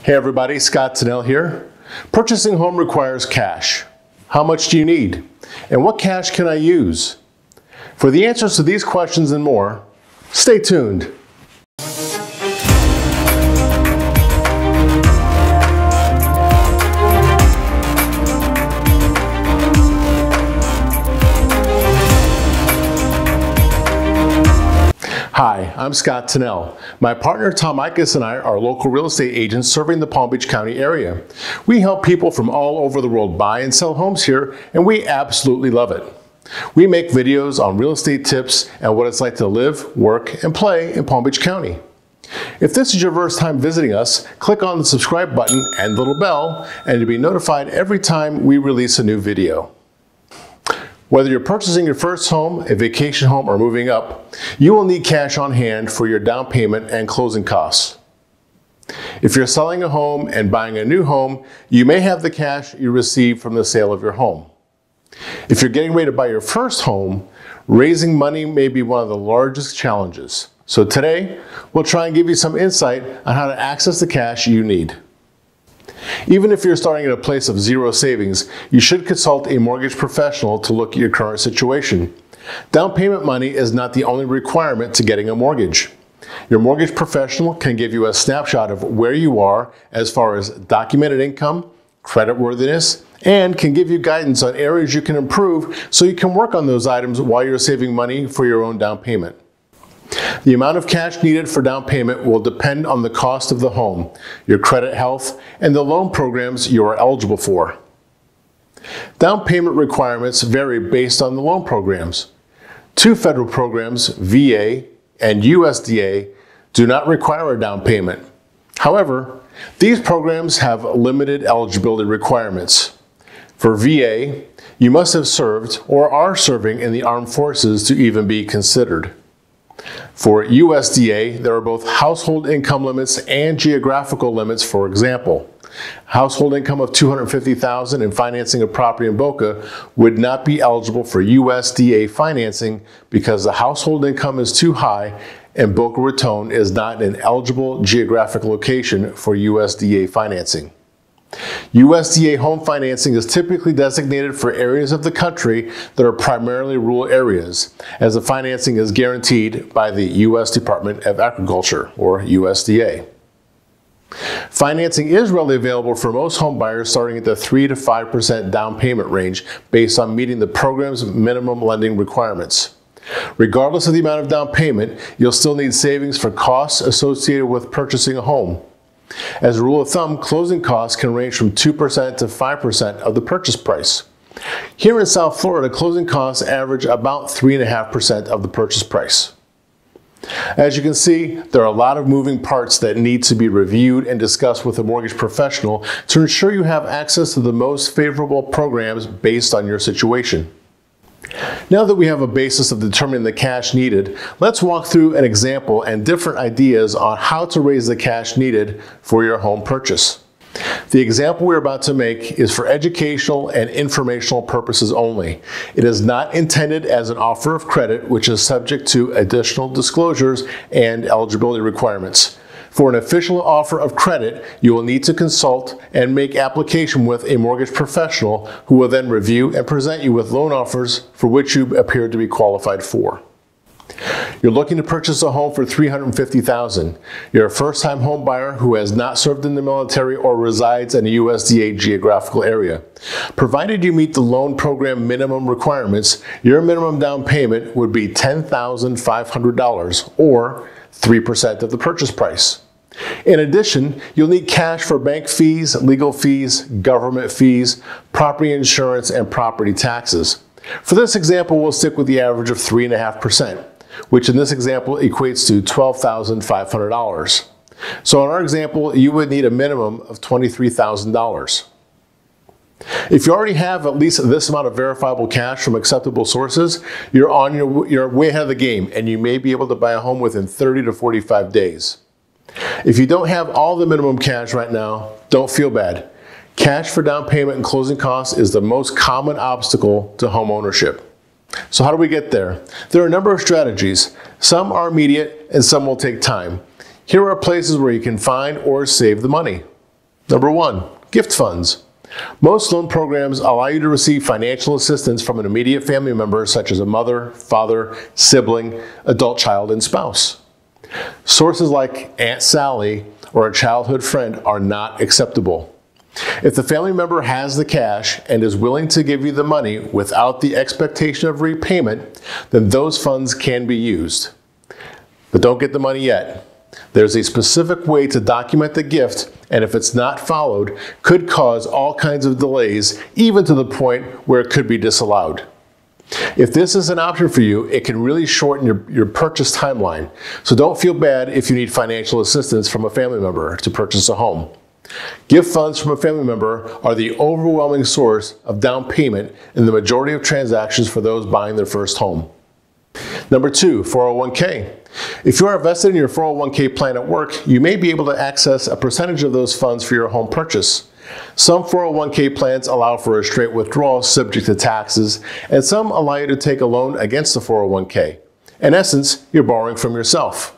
Hey everybody, Scott Tennell here. Purchasing a home requires cash. How much do you need? And what cash can I use? For the answers to these questions and more, stay tuned. Hi, I'm Scott Tennell. My partner Tom Eichas and I are local real estate agents serving the Palm Beach County area. We help people from all over the world buy and sell homes here, and we absolutely love it. We make videos on real estate tips and what it's like to live, work, and play in Palm Beach County. If this is your first time visiting us, click on the subscribe button and little bell, and you'll be notified every time we release a new video. Whether you're purchasing your first home, a vacation home, or moving up, you will need cash on hand for your down payment and closing costs. If you're selling a home and buying a new home, you may have the cash you received from the sale of your home. If you're getting ready to buy your first home, raising money may be one of the largest challenges. So today, we'll try and give you some insight on how to access the cash you need. Even if you're starting at a place of zero savings, you should consult a mortgage professional to look at your current situation. Down payment money is not the only requirement to getting a mortgage. Your mortgage professional can give you a snapshot of where you are as far as documented income, creditworthiness, and can give you guidance on areas you can improve so you can work on those items while you're saving money for your own down payment. The amount of cash needed for down payment will depend on the cost of the home, your credit health, and the loan programs you are eligible for. Down payment requirements vary based on the loan programs. Two federal programs, VA and USDA, do not require a down payment. However, these programs have limited eligibility requirements. For VA, you must have served or are serving in the armed forces to even be considered. For USDA, there are both household income limits and geographical limits. For example, household income of $250,000 and financing a property in Boca would not be eligible for USDA financing because the household income is too high and Boca Raton is not an eligible geographic location for USDA financing. USDA home financing is typically designated for areas of the country that are primarily rural areas, as the financing is guaranteed by the U.S. Department of Agriculture, or USDA. Financing is readily available for most home buyers starting at the 3 to 5% down payment range based on meeting the program's minimum lending requirements. Regardless of the amount of down payment, you'll still need savings for costs associated with purchasing a home. As a rule of thumb, closing costs can range from 2% to 5% of the purchase price. Here in South Florida, closing costs average about 3.5% of the purchase price. As you can see, there are a lot of moving parts that need to be reviewed and discussed with a mortgage professional to ensure you have access to the most favorable programs based on your situation. Now that we have a basis of determining the cash needed, let's walk through an example and different ideas on how to raise the cash needed for your home purchase. The example we're about to make is for educational and informational purposes only. It is not intended as an offer of credit, which is subject to additional disclosures and eligibility requirements. For an official offer of credit, you will need to consult and make application with a mortgage professional who will then review and present you with loan offers for which you appear to be qualified for. You're looking to purchase a home for $350,000. You're a first-time home buyer who has not served in the military or resides in a USDA geographical area. Provided you meet the loan program minimum requirements, your minimum down payment would be $10,500 or 3% of the purchase price. In addition, you'll need cash for bank fees, legal fees, government fees, property insurance, and property taxes. For this example, we'll stick with the average of 3.5%, which in this example equates to $12,500. So in our example, you would need a minimum of $23,000. If you already have at least this amount of verifiable cash from acceptable sources, you're way ahead of the game and you may be able to buy a home within 30 to 45 days. If you don't have all the minimum cash right now, don't feel bad. Cash for down payment and closing costs is the most common obstacle to home ownership. So how do we get there? There are a number of strategies. Some are immediate and some will take time. Here are places where you can find or save the money. Number 1, gift funds. Most loan programs allow you to receive financial assistance from an immediate family member such as a mother, father, sibling, adult child, and spouse. Sources like Aunt Sally or a childhood friend are not acceptable. If the family member has the cash and is willing to give you the money without the expectation of repayment, then those funds can be used. But don't get the money yet. There's a specific way to document the gift, and if it's not followed, could cause all kinds of delays, even to the point where it could be disallowed. If this is an option for you, it can really shorten your purchase timeline. So don't feel bad if you need financial assistance from a family member to purchase a home. Gift funds from a family member are the overwhelming source of down payment in the majority of transactions for those buying their first home. Number 2, 401k. If you are invested in your 401k plan at work, you may be able to access a percentage of those funds for your home purchase. Some 401k plans allow for a straight withdrawal subject to taxes, and some allow you to take a loan against the 401k. In essence, you're borrowing from yourself.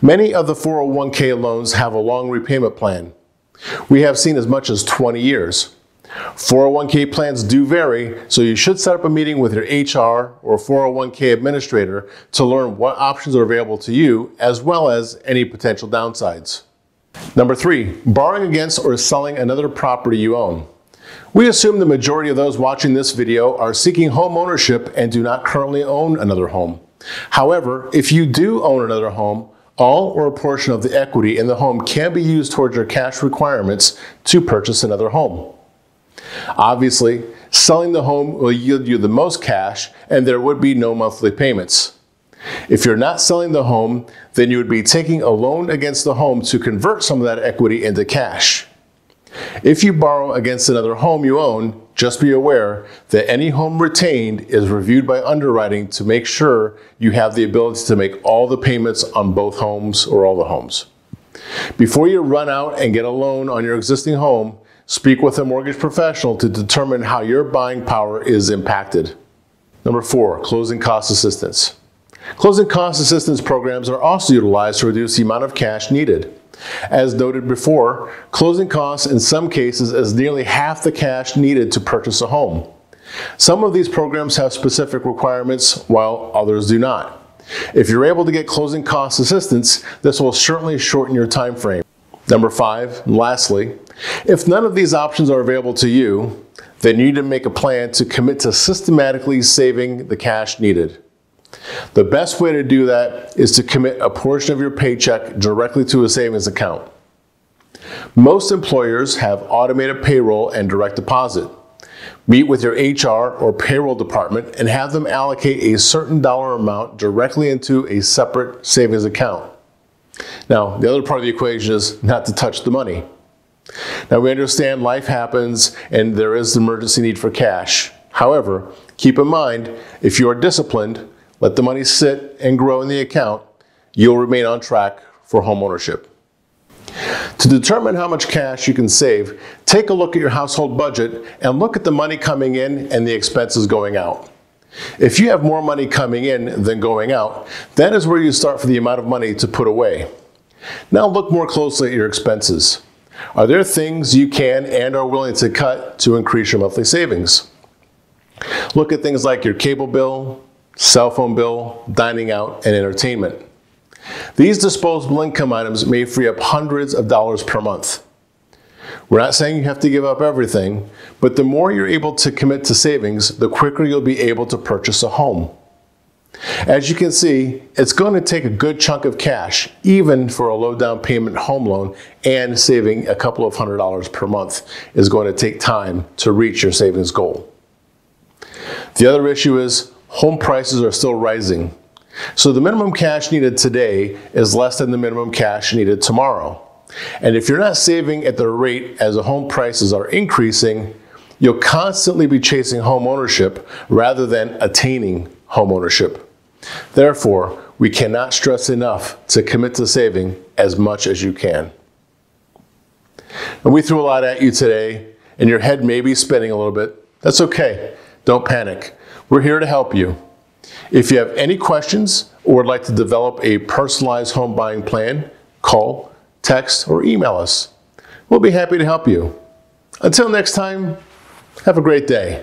Many of the 401k loans have a long repayment plan. We have seen as much as 20 years. 401k plans do vary, so you should set up a meeting with your HR or 401k administrator to learn what options are available to you, as well as any potential downsides. Number 3, borrowing against or selling another property you own. We assume the majority of those watching this video are seeking home ownership and do not currently own another home. However, if you do own another home, all or a portion of the equity in the home can be used towards your cash requirements to purchase another home. Obviously, selling the home will yield you the most cash, and there would be no monthly payments. If you're not selling the home, then you would be taking a loan against the home to convert some of that equity into cash. If you borrow against another home you own, just be aware that any home retained is reviewed by underwriting to make sure you have the ability to make all the payments on both homes or all the homes. Before you run out and get a loan on your existing home, speak with a mortgage professional to determine how your buying power is impacted. Number 4, closing cost assistance. Closing cost assistance programs are also utilized to reduce the amount of cash needed. As noted before, closing costs in some cases is nearly half the cash needed to purchase a home. Some of these programs have specific requirements, while others do not. If you're able to get closing cost assistance, this will certainly shorten your time frame. Number 5, and lastly, if none of these options are available to you, then you need to make a plan to commit to systematically saving the cash needed. The best way to do that is to commit a portion of your paycheck directly to a savings account. Most employers have automated payroll and direct deposit. Meet with your HR or payroll department and have them allocate a certain dollar amount directly into a separate savings account. Now, the other part of the equation is not to touch the money. Now, we understand life happens and there is an emergency need for cash. However, keep in mind, if you are disciplined, let the money sit and grow in the account, you'll remain on track for home ownership. To determine how much cash you can save, take a look at your household budget and look at the money coming in and the expenses going out. If you have more money coming in than going out, that is where you start for the amount of money to put away. Now look more closely at your expenses. Are there things you can and are willing to cut to increase your monthly savings? Look at things like your cable bill, cell phone bill, dining out, and entertainment. These disposable income items may free up hundreds of dollars per month. We're not saying you have to give up everything, but the more you're able to commit to savings, the quicker you'll be able to purchase a home. As you can see, it's going to take a good chunk of cash, even for a low down payment home loan, and saving a couple of $100s per month is going to take time to reach your savings goal. The other issue is home prices are still rising. So the minimum cash needed today is less than the minimum cash needed tomorrow. And if you're not saving at the rate as the home prices are increasing, you'll constantly be chasing home ownership rather than attaining home ownership. Therefore, we cannot stress enough to commit to saving as much as you can. And we threw a lot at you today, and your head may be spinning a little bit. That's okay. Don't panic. We're here to help you. If you have any questions or would like to develop a personalized home buying plan, call, text, or email us. We'll be happy to help you. Until next time, have a great day.